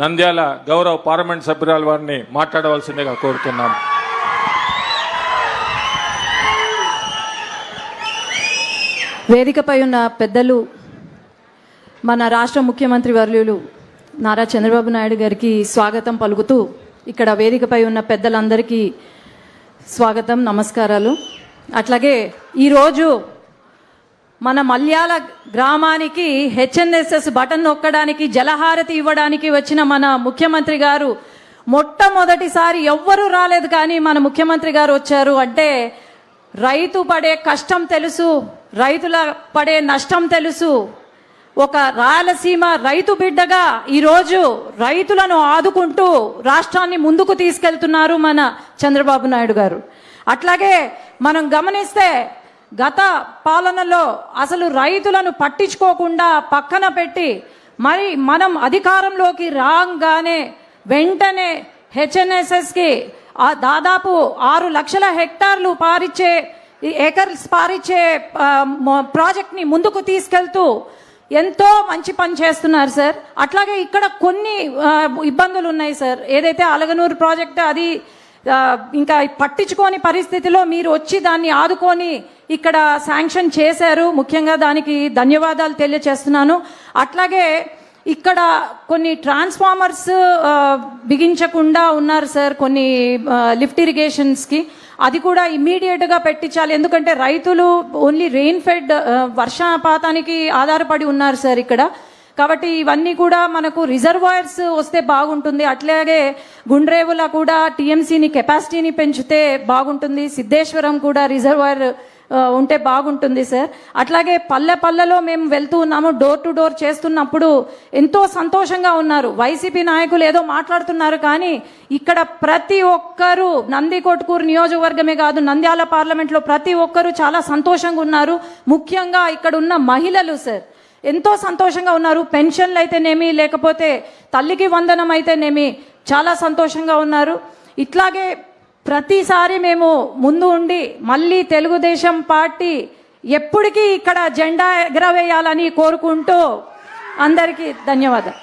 నంద్యాల గౌరవ పార్లమెంట్ సభ్యురాలు వారిని మాట్లాడవలసిందిగా కోరుతున్నాం. వేదికపై ఉన్న పెద్దలు, మన రాష్ట్ర ముఖ్యమంత్రి వర్యులు నారా చంద్రబాబు నాయుడు గారికి స్వాగతం పలుకుతూ, ఇక్కడ వేదికపై ఉన్న పెద్దలందరికీ స్వాగతం, నమస్కారాలు. అట్లాగే ఈరోజు మన మల్యాల గ్రామానికి హెచ్ఎన్ఎస్ఎస్ బటన్ నొక్కడానికి, జలహారతి ఇవ్వడానికి వచ్చిన మన ముఖ్యమంత్రి గారు మొట్టమొదటిసారి ఎవ్వరూ రాలేదు, కానీ మన ముఖ్యమంత్రి గారు వచ్చారు అంటే రైతు పడే కష్టం తెలుసు, రైతుల పడే నష్టం తెలుసు. ఒక రాయలసీమ రైతు బిడ్డగా ఈరోజు రైతులను ఆదుకుంటూ రాష్ట్రాన్ని ముందుకు తీసుకెళ్తున్నారు మన చంద్రబాబు నాయుడు గారు. అట్లాగే మనం గమనిస్తే గత పాలనలో అసలు రైతులను పట్టించుకోకుండా పక్కన పెట్టి, మరి మనం అధికారంలోకి రాగానే వెంటనే హెచ్ఎన్ఎస్ఎస్కి దాదాపు 6 లక్షల హెక్టార్లు ఏకర్స్ పారిచ్చే ప్రాజెక్ట్ని ముందుకు తీసుకెళ్తూ ఎంతో మంచి పని చేస్తున్నారు సార్. అట్లాగే ఇక్కడ కొన్ని ఇబ్బందులు ఉన్నాయి సార్. ఏదైతే అలగనూరు ప్రాజెక్ట్ అది ఇంకా పట్టించుకోని పరిస్థితిలో మీరు వచ్చి దాన్ని ఆదుకొని ఇక్కడ శాంక్షన్ చేశారు. ముఖ్యంగా దానికి ధన్యవాదాలు తెలియజేస్తున్నాను. అట్లాగే ఇక్కడ కొన్ని ట్రాన్స్ఫార్మర్స్ బిగించకుండా ఉన్నారు సార్ కొన్ని లిఫ్ట్ ఇరిగేషన్స్కి. అది కూడా ఇమ్మీడియట్గా పెట్టించాలి, ఎందుకంటే రైతులు ఓన్లీ రెయిన్ ఫెడ్ వర్షపాతానికి ఆధారపడి ఉన్నారు సార్ ఇక్కడ. కాబట్టి ఇవన్నీ కూడా మనకు రిజర్వాయర్స్ వస్తే బాగుంటుంది. అట్లాగే గుండ్రేవుల కూడా టీఎంసీని కెపాసిటీని పెంచితే బాగుంటుంది. సిద్ధేశ్వరం కూడా రిజర్వాయర్ ఉంటే బాగుంటుంది సార్. అట్లాగే పల్లెలో మేము వెళ్తూ ఉన్నాము, డోర్ టు డోర్ చేస్తున్నప్పుడు ఎంతో సంతోషంగా ఉన్నారు. వైసీపీ నాయకులు ఏదో మాట్లాడుతున్నారు, కానీ ఇక్కడ ప్రతి ఒక్కరూ నందికొట్కూరు నియోజకవర్గమే కాదు, నంద్యాల పార్లమెంట్లో ప్రతి ఒక్కరూ చాలా సంతోషంగా ఉన్నారు. ముఖ్యంగా ఇక్కడ ఉన్న మహిళలు సార్ ఎంతో సంతోషంగా ఉన్నారు. పెన్షన్లు అయితేనేమి, లేకపోతే తల్లికి వందనం అయితేనేమి చాలా సంతోషంగా ఉన్నారు. ఇట్లాగే ప్రతిసారి మేము ముందు ఉండి మళ్ళీ తెలుగుదేశం పార్టీ ఎప్పటికీ ఇక్కడ జెండా ఎగరవేయాలని కోరుకుంటూ అందరికీ ధన్యవాదాలు.